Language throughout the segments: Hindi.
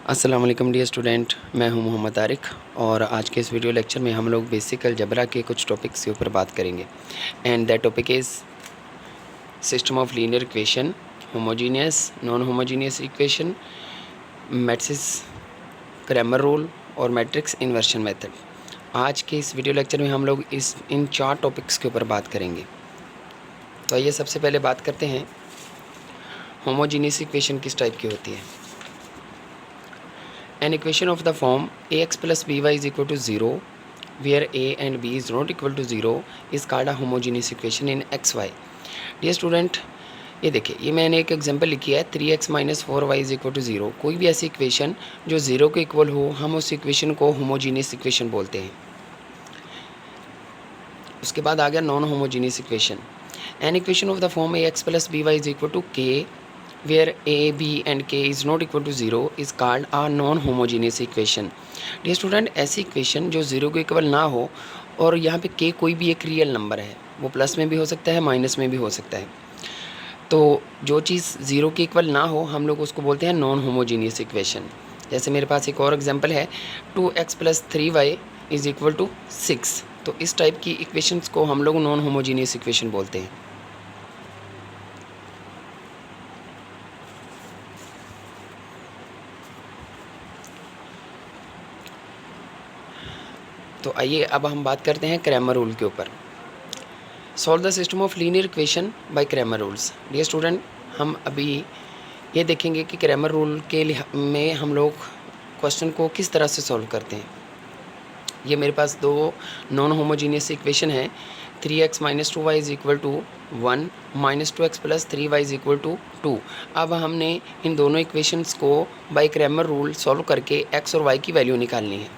अस्सलाम वालेकुम डियर स्टूडेंट, मैं हूं मोहम्मद तारिक और आज के इस वीडियो लेक्चर में हम लोग बेसिक अलजबरा के कुछ टॉपिक्स के ऊपर बात करेंगे। And that topic is system of linear equation, homogeneous, non homogeneous equation, matrix, Cramer rule और मैट्रिक्स इन्वर्शन मेथड। आज के इस वीडियो लेक्चर में हम लोग इन 4 टॉपिक्स के ऊपर बात करेंगे। तो आइए सबसे पहले बात करते हैं होमोजीनियस इक्वेशन किस टाइप की होती है। An equation of the form ax plus by is equal to 0 where a and b is not equal to 0 is called a homogeneous equation in xy। Dear student, ये देखिए, ये मैंने एक एग्जांपल लिखी है 3x minus 4y is equal to 0। कोई भी ऐसी इक्वेशन जो 0 के इक्वल हो, हम उस इक्वेशन को होमोजीनियस इक्वेशन बोलते हैं। उसके बाद आ गया non homogeneous equation. An equation of the form ax plus by is equal to k where a, b and k is not equal to 0 is called a non homogeneous equation। Dear student, ऐसी इक्वेशन जो 0 के इक्वल ना हो और यहाँ पे k कोई भी एक रियल नंबर है, वो प्लस में भी हो सकता है, माइनस में भी हो सकता है। तो जो चीज़ 0 के इक्वल ना हो, हम लोग उसको बोलते हैं नॉन होमोजीनियस इक्वेशन। जैसे मेरे पास एक और एग्जांपल है 2x plus 3y is equal to 6। तो इस टाइप की इक्वेशंस को हम लोग नॉन होमोजीनियस इक्वेशन बोलते हैं। तो आइए अब हम बात करते हैं क्रैमर रूल के ऊपर। Solve the system of linear equation by Cramer rules. Dear student, हम अभी ये देखेंगे कि क्रैमर रूल के में हम लोग क्वेश्चन को किस तरह से सॉल्व करते हैं। ये मेरे पास दो नॉन होमोजीनियस इक्वेशन है, 3x minus 2y is equal to 1 minus 2x plus 3y is equal to 2। अब हमने इन दोनों इक्वेशंस को बाय क्रैमर रूल सॉल्व करके x और y की वैल्यू निकालनी है।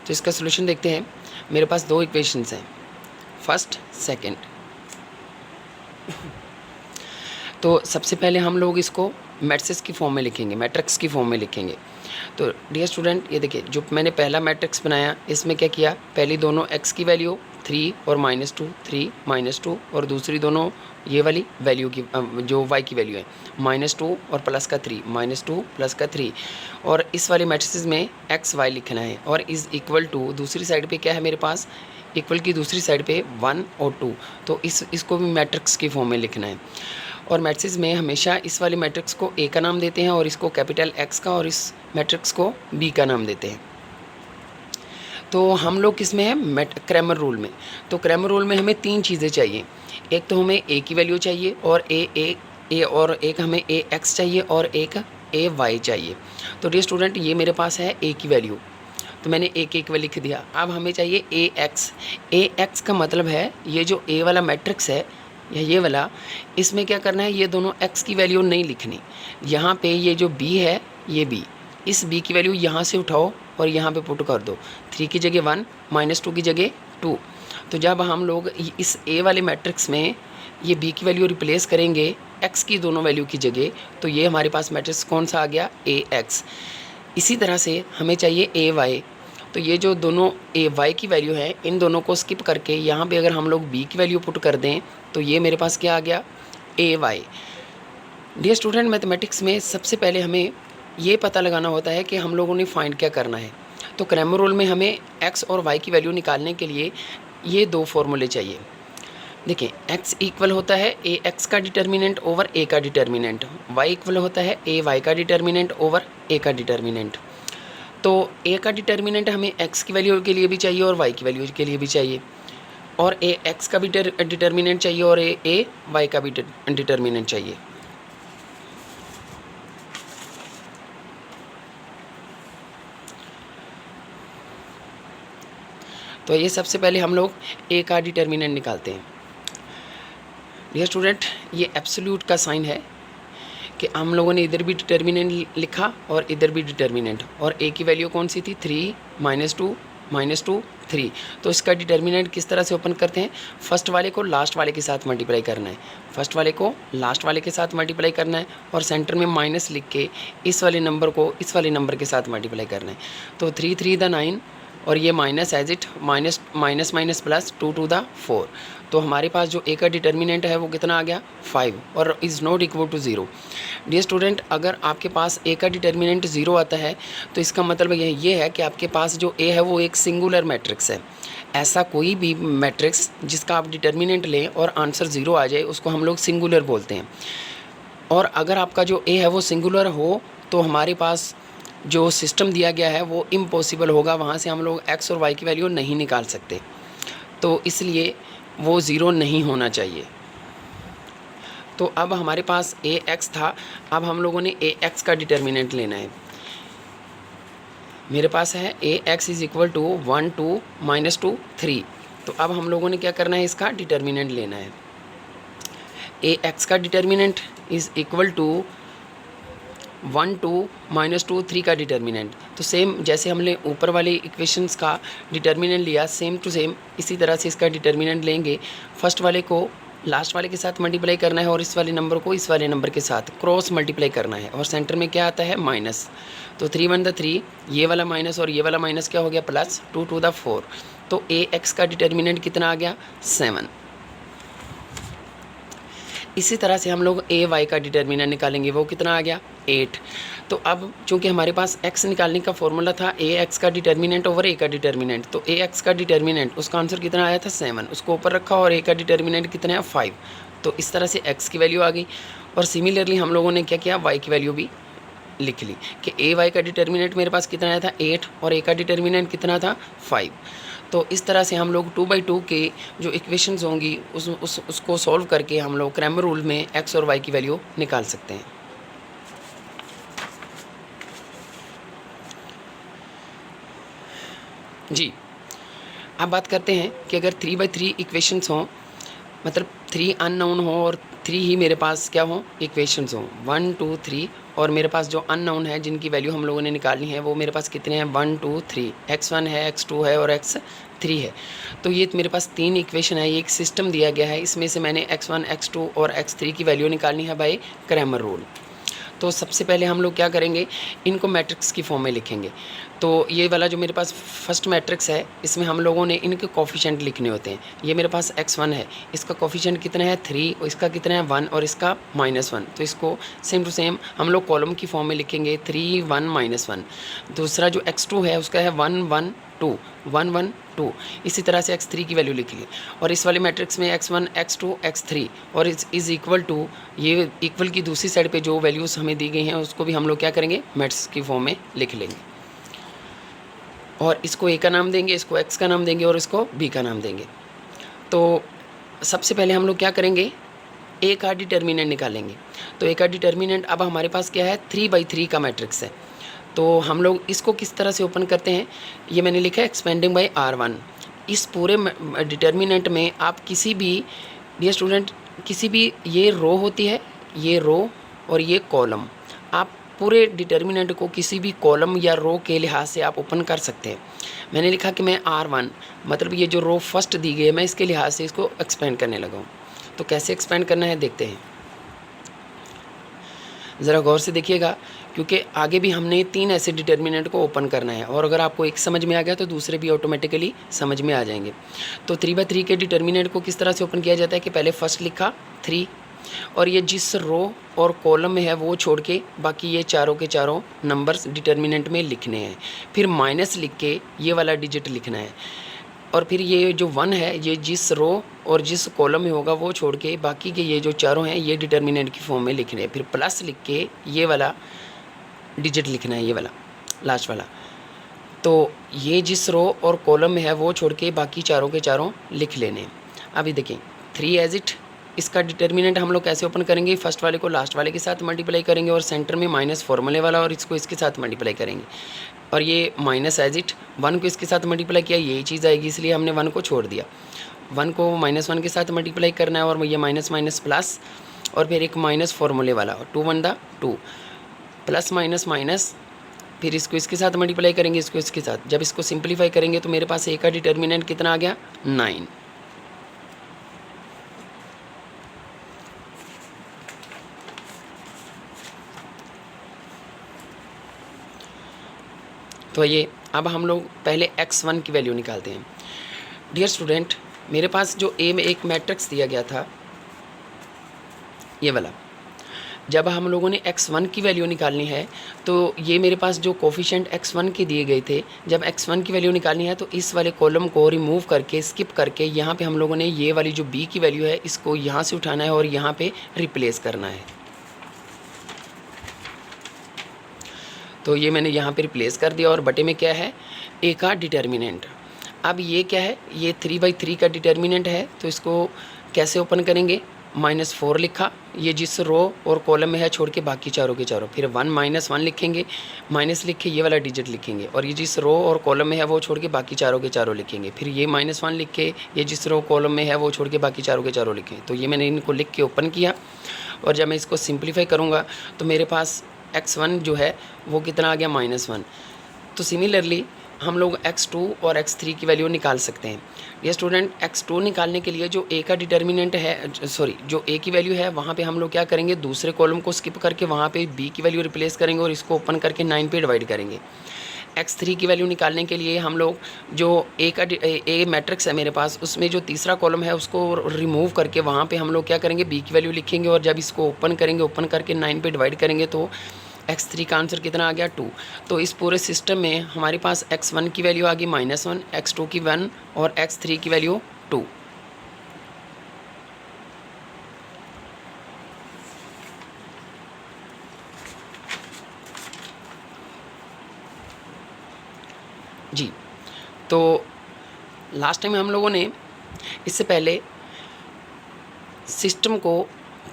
तो इसका सलूशन देखते हैं। मेरे पास दो इक्वेशंस हैं, फर्स्ट सेकंड। तो सबसे पहले हम लोग इसको मैट्रिक्स की फॉर्म में लिखेंगे, मैट्रिक्स की फॉर्म में लिखेंगे। तो डियर स्टूडेंट, ये देखिए, जो मैंने पहला मैट्रिक्स बनाया, इसमें क्या किया, पहली दोनों x की वैल्यू 3 और -2, 3 -2, और दूसरी दोनों ये वाली वैल्यू की जो y की वैल्यू है -2 और प्लस का 3, -2 प्लस का 3। और इस वाले मैट्रिक्स में x y लिखना है और इज़ इक्वल टू दूसरी साइड पे क्या है मेरे पास, इक्वल की दूसरी साइड पे 1 और 2। तो इसको भी मैट्रिक्स की फॉर्म में लिखना है। और मैट्रिक्स में हमेशा इस वाले मैट्रिक्स को A का नाम देते हैं और इसको कैपिटल X का, और इस मैट्रिक्स को B का नाम देते हैं। तो हम लोग किस में है, क्रैमर रूल में। तो क्रैमर रूल में हमें 3 चीज़ें चाहिए। एक तो हमें A की वैल्यू चाहिए, और और एक हमें AX चाहिए, और एक AY चाहिए। तो डियर स्टूडेंट, ये मेरे पास है A की वैल्यू, तो मैंने A की वैल्यू लिख दिया। अब हमें चाहिए AX। AX का मतलब है ये जो A वाला मैट्रिक्स है या ये वाला, इसमें क्या करना है, ये दोनों x की वैल्यू नहीं लिखनी। यहाँ पे ये जो b है, ये b, इस b की वैल्यू यहाँ से उठाओ और यहाँ पे पुट कर दो। 3 की जगह 1, -2 की जगह 2। तो जब हम लोग इस a वाले मैट्रिक्स में ये b की वैल्यू रिप्लेस करेंगे x की दोनों वैल्यू की जगह, तो ये हमारे पास मैट्रिक्स कौन सा आ गया, AX। इसी तरह से हमें चाहिए AY। तो ये जो दोनों AY की वैल्यू है, इन दोनों को स्किप करके यहाँ पे अगर हम लोग B की वैल्यू पुट कर दें, तो ये मेरे पास क्या आ गया, AY। डियर स्टूडेंट, मैथमेटिक्स में सबसे पहले हमें ये पता लगाना होता है कि हम लोगों ने फाइंड क्या करना है। तो क्रैमर रूल में हमें x और y की वैल्यू निकालने के लिए ये दो फॉर्मूले चाहिए। देखिए, x इक्वल होता है ax का डिटर्मिनेंट ओवर a का डिटर्मिनेंट, y इक्वल होता है ay का डिटर्मिनेंट ओवर a का डिटर्मिनेंट। तो a का डिटर्मिनेंट हमें x की वैल्यू के लिए भी चाहिए और y की वैल्यू के लिए भी चाहिए, और a x का भी डिटर्मिनेंट चाहिए और a y का भी डिटर्मिनेंट चाहिए। तो ये सबसे पहले हम लोग a का डिटर्मिनेंट निकालते हैं। डियर स्टूडेंट, ये एब्सोल्यूट का साइन है कि हम लोगों ने इधर भी डिटर्मिनेंट लिखा और इधर भी डिटर्मिनेंट, और a की वैल्यू कौन सी थी, 3 -2 3। तो इसका डिटर्मिनेंट किस तरह से ओपन करते हैं, फर्स्ट वाले को लास्ट वाले के साथ मल्टीप्लाई करना है, फर्स्ट वाले को लास्ट वाले के साथ मल्टीप्लाई करना है, और सेंटर में माइनस लिख के इस वाले नंबर को इस वाले नंबर के साथ मल्टीप्लाई करना है। तो 3 3 द 9, और ये minus as it, minus minus minus plus 2 2 द 4। तो हमारे पास जो ए का डिटर्मिनेंट है वो कितना आ गया 5 और is not equal to 0। Dear student, अगर आपके पास ए का डिटर्मिनेंट 0 आता है तो इसका मतलब ये है कि आपके पास जो ए है वो एक सिंगुलर मैट्रिक्स है। ऐसा कोई भी मैट्रिक्स जिसका आप डिटर्मिनेंट लें और आंसर 0 आ जाए उसको हम लोग सिंगुलर बोलते हैं। और अगर आपका जो ए है वो सिंगुलर हो तो हमारे पास जो सिस्टम दिया गया है वो इम्पॉसिबल होगा, वहाँ से हम लोग एक्स और वाई की वैल्यू नहीं निकाल सकते, तो इसलिए वो 0 नहीं होना चाहिए। तो अब हमारे पास ए एक्स था, अब हम लोगों ने ए एक्स का डिटर्मिनेंट लेना है। मेरे पास है ए एक्स इज़ इक्वल टू 1 2 -2 3। तो अब हम लोगों ने क्या करना है, इसका डिटर्मिनेंट लेना है। ए एक्स का डिटर्मिनेंट इज़ इक्वल टू 1 2 -2 3 का डिटर्मिनेंट। तो सेम जैसे हमने ऊपर वाले इक्वेशंस का डिटर्मिनेंट लिया, सेम टू सेम इसी तरह से इसका डिटर्मिनेंट लेंगे। फर्स्ट वाले को लास्ट वाले के साथ मल्टीप्लाई करना है और इस वाले नंबर को इस वाले नंबर के साथ क्रॉस मल्टीप्लाई करना है, और सेंटर में क्या आता है माइनस। तो 3 1 3, ये वाला माइनस और ये वाला माइनस क्या हो गया प्लस, 2 2 4। तो ए एक्स का डिटर्मिनेंट कितना आ गया 7। इसी तरह से हम लोग ए वाई का डिटर्मिनेंट निकालेंगे, वो कितना आ गया 8। तो अब चूंकि हमारे पास x निकालने का फॉर्मूला था ए एक्स का डिटर्मिनेंट ओवर ए का डिटर्मिनेंट, तो ए एक्स का डिटर्मिनेंट उसका आंसर कितना आया था 7, उसको ऊपर रखा और ए का डिटर्मिनेंट कितना है 5। तो इस तरह से x की वैल्यू आ गई। और सिमिलरली हम लोगों ने क्या किया, y की वैल्यू भी लिख ली कि ए वाई का डिटर्मिनेंट मेरे पास कितना आया था 8 और ए का डिटर्मिनेंट कितना था 5। तो इस तरह से हम लोग 2/2 के जो इक्वेशंस होंगी उसको सॉल्व करके हम लोग क्रैमर रूल में x और y की वैल्यू निकाल सकते हैं। जी, अब बात करते हैं कि अगर 3/3 इक्वेशंस हों, मतलब 3 अननोन हो और 3 ही मेरे पास क्या हो इक्वेशंस हों 1 2 3, और मेरे पास जो अननोन है जिनकी वैल्यू हम लोगों ने निकालनी है वो मेरे पास कितने हैं 1 2 3, x1 है x2 है और x3 है। तो ये मेरे पास 3 इक्वेशन है, ये एक सिस्टम दिया गया है, इसमें से मैंने x1 x2 और x3 की वैल्यू निकालनी है बाय क्रैमर रूल। तो सबसे पहले हम लोग क्या करेंगे, इनको मैट्रिक्स की फॉर्म में लिखेंगे। तो ये वाला जो मेरे पास फर्स्ट मैट्रिक्स है इसमें हम लोगों ने इनके कोफिशिएंट लिखने होते हैं। ये मेरे पास x1 है, इसका कोफिशिएंट कितना है 3 और इसका कितना है 1 और इसका -1। तो इसको सेम टू सेम हम लोग कॉलम की फॉर्म में लिखेंगे 3 1 -1। दूसरा जो x2 है उसका है 1 1 2 1 1 2। इसी तरह से x3 की वैल्यू लिख ली, और इस वाले मैट्रिक्स में x1 x2 x3 और इज़ इक्वल टू, ये इक्वल की दूसरी साइड पे जो वैल्यूज़ हमें दी गई हैं उसको भी हम लोग क्या करेंगे मैट्रिक्स की फॉर्म में लिख लेंगे, और इसको a का नाम देंगे, इसको x का नाम देंगे और इसको b का नाम देंगे। तो सबसे पहले हम लोग क्या करेंगे, a का डिटर्मिनेंट निकालेंगे। तो a का डिटर्मिनेंट अब हमारे पास क्या है 3/3 का मैट्रिक्स है। तो हम लोग इसको किस तरह से ओपन करते हैं, ये मैंने लिखा है एक्सपेंडिंग बाय R1। इस पूरे डिटर्मिनेंट में आप किसी भी डियर स्टूडेंट, किसी भी ये रो होती है, ये रो और ये कॉलम, आप पूरे डिटर्मिनेंट को किसी भी कॉलम या रो के लिहाज से आप ओपन कर सकते हैं। मैंने लिखा कि मैं R1 मतलब ये जो रो फर्स्ट दी गई है मैं इसके लिहाज से इसको एक्सपेंड करने लगा हूँ। तो कैसे एक्सपेंड करना है देखते हैं, ज़रा गौर से देखिएगा, क्योंकि आगे भी हमने 3 ऐसे डिटर्मिनेंट को ओपन करना है, और अगर आपको एक समझ में आ गया तो दूसरे भी ऑटोमेटिकली समझ में आ जाएंगे। तो 3/3 के डिटर्मिनेंट को किस तरह से ओपन किया जाता है कि पहले फर्स्ट लिखा 3, और ये जिस रो और कॉलम में है वो छोड़ के बाकी ये चारों के चारों नंबर्स डिटर्मिनेंट में लिखने हैं। फिर माइनस लिख के ये वाला डिजिट लिखना है, और फिर ये जो 1 है ये जिस रो और जिस कॉलम में होगा वो छोड़ के बाकी के ये जो चारों हैं ये डिटर्मिनेंट की फॉर्म में लिखने हैं। फिर प्लस लिख के ये वाला डिजिट लिखना है, ये वाला लास्ट वाला। तो ये जिस रो और कॉलम में है वो छोड़ के बाकी चारों के चारों लिख लेने हैं। अभी देखें 3 एज इट, इसका डिटर्मिनेंट हम लोग कैसे ओपन करेंगे, फर्स्ट वाले को लास्ट वाले के साथ मल्टीप्लाई करेंगे और सेंटर में माइनस फॉर्मूले वाला और इसको इसके साथ मल्टीप्लाई करेंगे, और ये माइनस एज इट 1 को इसके साथ मल्टीप्लाई किया यही चीज़ आएगी, इसलिए हमने 1 को छोड़ दिया। 1 को -1 के साथ मल्टीप्लाई करना है और ये माइनस माइनस प्लस, और फिर एक माइनस फॉर्मूले वाला 2 1 2 प्लस माइनस माइनस, फिर इसको इसके साथ मल्टीप्लाई करेंगे, इसको इसके साथ। जब इसको सिंप्लीफाई करेंगे तो मेरे पास ए का डिटर्मिनेंट कितना आ गया 9। तो ये अब हम लोग पहले x1 की वैल्यू निकालते हैं। डियर स्टूडेंट, मेरे पास जो ए में एक मैट्रिक्स दिया गया था ये वाला, जब हम लोगों ने x1 की वैल्यू निकालनी है तो ये मेरे पास जो कोफिशिएंट x1 के दिए गए थे, जब x1 की वैल्यू निकालनी है तो इस वाले कॉलम को रिमूव करके स्किप करके यहाँ पे हम लोगों ने ये वाली जो b की वैल्यू है इसको यहाँ से उठाना है और यहाँ पे रिप्लेस करना है। तो ये मैंने यहाँ पे रिप्लेस कर दिया और बटे में क्या है, a का डिटर्मिनेंट। अब ये क्या है, ये 3/3 का डिटर्मिनेंट है, तो इसको कैसे ओपन करेंगे, -4 लिखा, ये जिस रो और कॉलम में है छोड़ के बाकी चारों के चारों, फिर 1 -1 लिखेंगे, माइनस लिख के ये वाला डिजिट लिखेंगे, और ये जिस रो और कॉलम में है वो छोड़ के बाकी चारों के चारों लिखेंगे, फिर ये -1 लिख के ये जिस रो कॉलम में है वो छोड़ के बाकी चारों के चारों लिखें। तो ये मैंने इनको लिख के ओपन किया, और जब मैं इसको सिंप्लीफाई करूँगा तो मेरे पास x1 जो है वो कितना आ गया, -1। तो सिमिलरली हम लोग x2 और x3 की वैल्यू निकाल सकते हैं। ये स्टूडेंट x2 निकालने के लिए जो a का डिटर्मिनेंट है, सॉरी जो a की वैल्यू है वहाँ पे हम लोग क्या करेंगे, दूसरे कॉलम को स्किप करके वहाँ पे b की वैल्यू रिप्लेस करेंगे और इसको ओपन करके 9 पे डिवाइड करेंगे। x3 की वैल्यू निकालने के लिए हम लोग जो a मैट्रिक्स है मेरे पास, उसमें जो तीसरा कॉलम है उसको रिमूव करके वहाँ पे हम लोग क्या करेंगे, b की वैल्यू लिखेंगे, और जब इसको ओपन करेंगे, ओपन करके 9 पे डिवाइड करेंगे तो x3 का आंसर कितना आ गया, 2। तो इस पूरे सिस्टम में हमारे पास x1 की वैल्यू आ गई -1, x2 की 1 और x3 की वैल्यू 2। जी, तो लास्ट टाइम हम लोगों ने इससे पहले सिस्टम को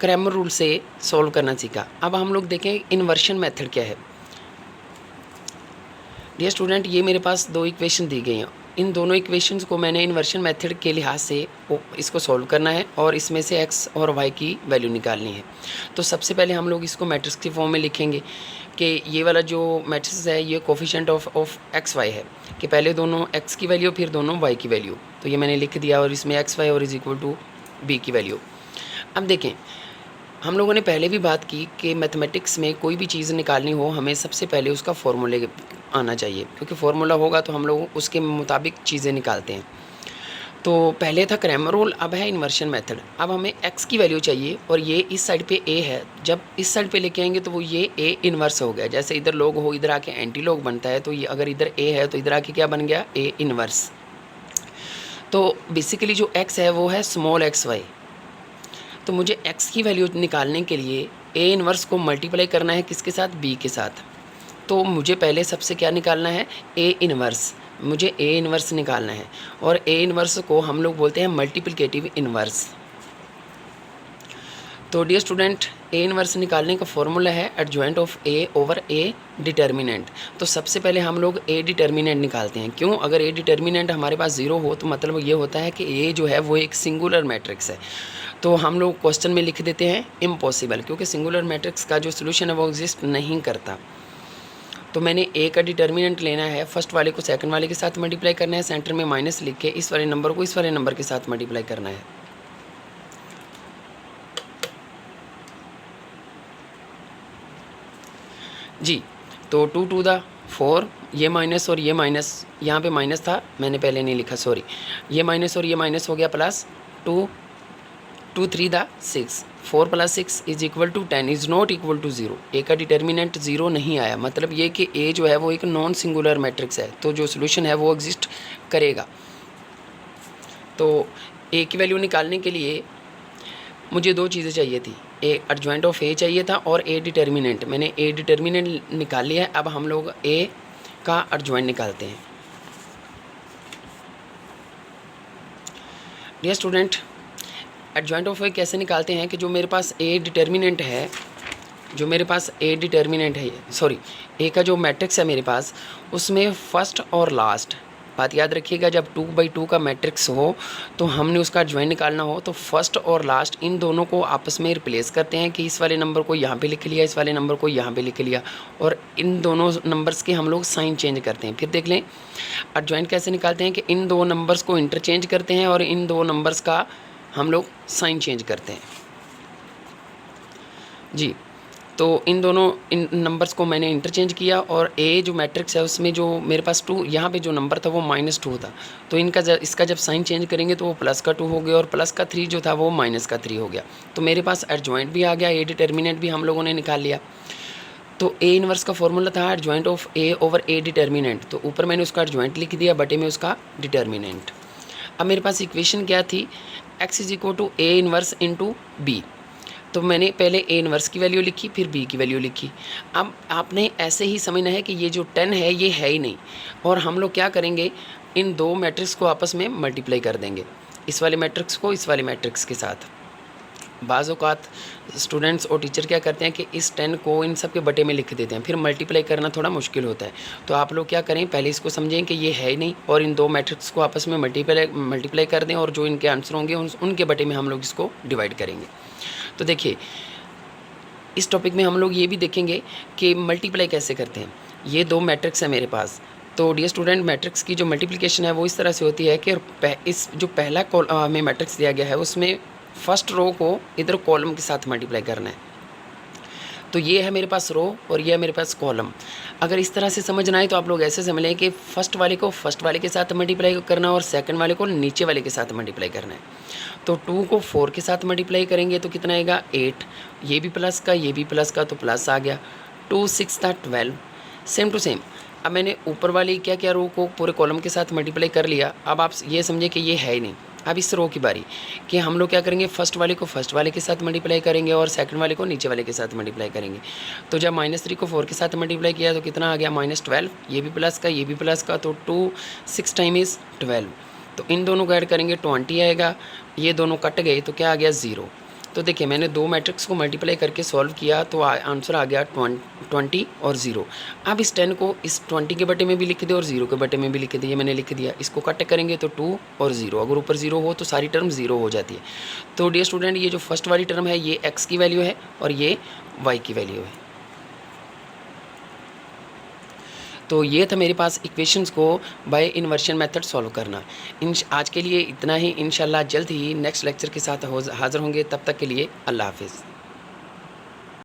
क्रैमर रूल से सॉल्व करना सीखा। अब हम लोग देखें इन्वर्शन मेथड क्या है। डियर स्टूडेंट, ये मेरे पास दो इक्वेशन दी गई हैं, इन दोनों इक्वेशंस को मैंने इन्वर्शन मेथड के लिहाज से इसको सॉल्व करना है और इसमें से x और y की वैल्यू निकालनी है। तो सबसे पहले हम लोग इसको मैट्रिक्स की फॉर्म में लिखेंगे कि ये वाला जो मैट्रिक्स है ये कोफिशिएंट ऑफ एक्स वाई है, कि पहले दोनों x की वैल्यू फिर दोनों y की वैल्यू। तो ये मैंने लिख दिया, और इसमें एक्स वाई और इज इक्वल टू b की वैल्यू। अब देखें, हम लोगों ने पहले भी बात की कि मैथमेटिक्स में कोई भी चीज़ निकालनी हो हमें सबसे पहले उसका फॉर्मूले आना चाहिए, क्योंकि फार्मूला होगा तो हम लोग उसके मुताबिक चीज़ें निकालते हैं। तो पहले था क्रैमर रूल, अब है इन्वर्शन मेथड। अब हमें x की वैल्यू चाहिए और ये इस साइड पे a है, जब इस साइड पे लेके आएंगे तो वो ये a इन्वर्स हो गया। जैसे इधर लोग हो, इधर आके एंटी लोग बनता है, तो ये अगर इधर a है तो इधर आके क्या बन गया, a इन्वर्स। तो बेसिकली जो x है वो है स्मॉल xy। तो मुझे x की वैल्यू निकालने के लिए a इन्वर्स को मल्टीप्लाई करना है किसके साथ, b के साथ। तो मुझे पहले सबसे क्या निकालना है, a इन्वर्स। मुझे a इन्वर्स निकालना है, और a इन्वर्स को हम लोग बोलते हैं मल्टीप्लिकेटिव इन्वर्स। तो डियर स्टूडेंट, a इन्वर्स निकालने का फॉर्मूला है adjoint of a over a determinant. तो सबसे पहले हम लोग a डिटर्मिनेंट निकालते हैं। क्यों, अगर a डिटर्मिनेंट हमारे पास 0 हो तो मतलब ये होता है कि a जो है वो एक सिंगुलर मैट्रिक्स है। तो हम लोग क्वेश्चन में लिख देते हैं इम्पॉसिबल, क्योंकि सिंगुलर मैट्रिक्स का जो सोल्यूशन है वो एग्जिस्ट नहीं करता। तो मैंने a का डिटर्मिनेंट लेना है, फर्स्ट वाले को सेकंड वाले के साथ मल्टीप्लाई करना है, सेंटर में माइनस लिख के इस वाले नंबर को इस वाले नंबर के साथ मल्टीप्लाई करना है। जी, तो 2 टू द 4, ये माइनस और ये माइनस, यहाँ पे माइनस था मैंने पहले नहीं लिखा, सॉरी, ये माइनस और ये माइनस हो गया प्लस 2, 2 3 द 6, 4 + 6 is equal to 10 is not equal to 0। A का डिटर्मिनेंट 0 नहीं आया, मतलब ये कि ए जो है वो एक नॉन सिंगुलर मैट्रिक्स है, तो जो सोल्यूशन है वो एग्जिस्ट करेगा। तो ए की वैल्यू निकालने के लिए मुझे दो चीज़ें चाहिए थी, ए एडजॉइंट ऑफ ए चाहिए था और ए डिटर्मिनेंट। मैंने ए डिटर्मिनेंट निकाल लिया है। अब हम लोग ए का एडजॉइंट निकालते हैं। डियर स्टूडेंट, एडजॉइंट ऑफ ए कैसे निकालते हैं कि जो मेरे पास ए डिटर्मिनेंट है, जो मेरे पास ए डिटर्मिनेंट है, सॉरी ए का जो मैट्रिक्स है मेरे पास, उसमें फर्स्ट और लास्ट, बात याद रखिएगा, जब 2/2 का मैट्रिक्स हो तो हमने उसका एडजॉइंट निकालना हो तो फर्स्ट और लास्ट इन दोनों को आपस में रिप्लेस करते हैं कि इस वाले नंबर को यहाँ पे लिख लिया, इस वाले नंबर को यहाँ पे लिख लिया, और इन दोनों नंबर्स के हम लोग साइन चेंज करते हैं। फिर देख लें एडजॉइंट कैसे निकालते हैं कि इन दो नंबर्स को इंटरचेंज करते हैं और इन दो नंबर्स का हम लोग साइन चेंज करते हैं। जी, तो इन दोनों इन नंबर्स को मैंने इंटरचेंज किया और ए जो मैट्रिक्स है उसमें जो मेरे पास 2 यहाँ पे जो नंबर था वो -2 था, तो इसका जब साइन चेंज करेंगे तो वो प्लस का 2 हो गया और प्लस का 3 जो था वो माइनस का 3 हो गया। तो मेरे पास एडजॉइंट भी आ गया, ए डिटर्मिनेंट भी हम लोगों ने निकाल लिया। तो ए इनवर्स का फॉर्मूला था adjoint of A over A determinant, तो ऊपर मैंने उसका एडजॉइंट लिख दिया, बटे में उसका डिटर्मिनेंट। अब मेरे पास इक्वेशन क्या थी, x is equal to A inverse into B. तो मैंने पहले ए इनवर्स की वैल्यू लिखी, फिर बी की वैल्यू लिखी। अब आपने ऐसे ही समझना है कि ये जो 10 है ये है ही नहीं, और हम लोग क्या करेंगे, इन दो मैट्रिक्स को आपस में मल्टीप्लाई कर देंगे, इस वाले मैट्रिक्स को इस वाले मैट्रिक्स के साथ। बाज़ औक़ात स्टूडेंट्स और टीचर क्या करते हैं कि इस 10 को इन सब के बटे में लिख देते हैं, फिर मल्टीप्लाई करना थोड़ा मुश्किल होता है। तो आप लोग क्या करें, पहले इसको समझें कि ये है ही नहीं, और इन दो मैट्रिक्स को आपस में मल्टीप्लाई कर दें, और जो इनके आंसर होंगे उनके बटे में हम लोग इसको डिवाइड करेंगे। तो देखिए, इस टॉपिक में हम लोग ये भी देखेंगे कि मल्टीप्लाई कैसे करते हैं। ये दो मैट्रिक्स है मेरे पास, तो डियर स्टूडेंट, मैट्रिक्स की जो मल्टीप्लिकेशन है वो इस तरह से होती है कि इस जो पहला हमें मैट्रिक्स दिया गया है उसमें फर्स्ट रो को इधर कॉलम के साथ मल्टीप्लाई करना है। तो ये है मेरे पास रो और ये है मेरे पास कॉलम। अगर इस तरह से समझना है तो आप लोग ऐसे समझ लें कि फर्स्ट वाले को फर्स्ट वाले के साथ मल्टीप्लाई करना और सेकंड वाले को नीचे वाले के साथ मल्टीप्लाई करना है। तो 2 को 4 के साथ मल्टीप्लाई करेंगे तो कितना आएगा 8, ये भी प्लस का ये भी प्लस का, तो प्लस आ गया। 2 6 था 12, सेम टू सेम। अब मैंने ऊपर वाली क्या क्या रो को पूरे कॉलम के साथ मल्टीप्लाई कर लिया। अब आप ये समझे कि ये है ही नहीं। अब इस रो की बारी कि हम लोग क्या करेंगे, फर्स्ट वाले को फर्स्ट वाले के साथ मल्टीप्लाई करेंगे और सेकंड वाले को नीचे वाले के साथ मल्टीप्लाई करेंगे। तो जब -3 को 4 के साथ मल्टीप्लाई किया तो कितना आ गया -12, ये भी प्लस का ये भी प्लस का, तो 2 6 टाइम इज़ 12। तो इन दोनों को ऐड करेंगे 20 आएगा, ये दोनों कट गए तो क्या आ गया 0। तो देखिए, मैंने दो मैट्रिक्स को मल्टीप्लाई करके सॉल्व किया तो आंसर आ गया 20 और 0। अब इस 10 को इस 20 के बटे में भी लिख दे और 0 के बटे में भी लिख दिए, मैंने लिख दिया। इसको कट करेंगे तो 2 और 0, अगर ऊपर 0 हो तो सारी टर्म 0 हो जाती है। तो डियर स्टूडेंट, ये जो फर्स्ट वाली टर्म है ये x की वैल्यू है और ये y की वैल्यू है। तो ये था मेरे पास इक्वेशंस को बाय इन्वर्शन मेथड सॉल्व करना। आज के लिए इतना ही। इंशाल्लाह जल्द ही नेक्स्ट लेक्चर के साथ हाज़िर होंगे। तब तक के लिए अल्लाह हाफ़िज़।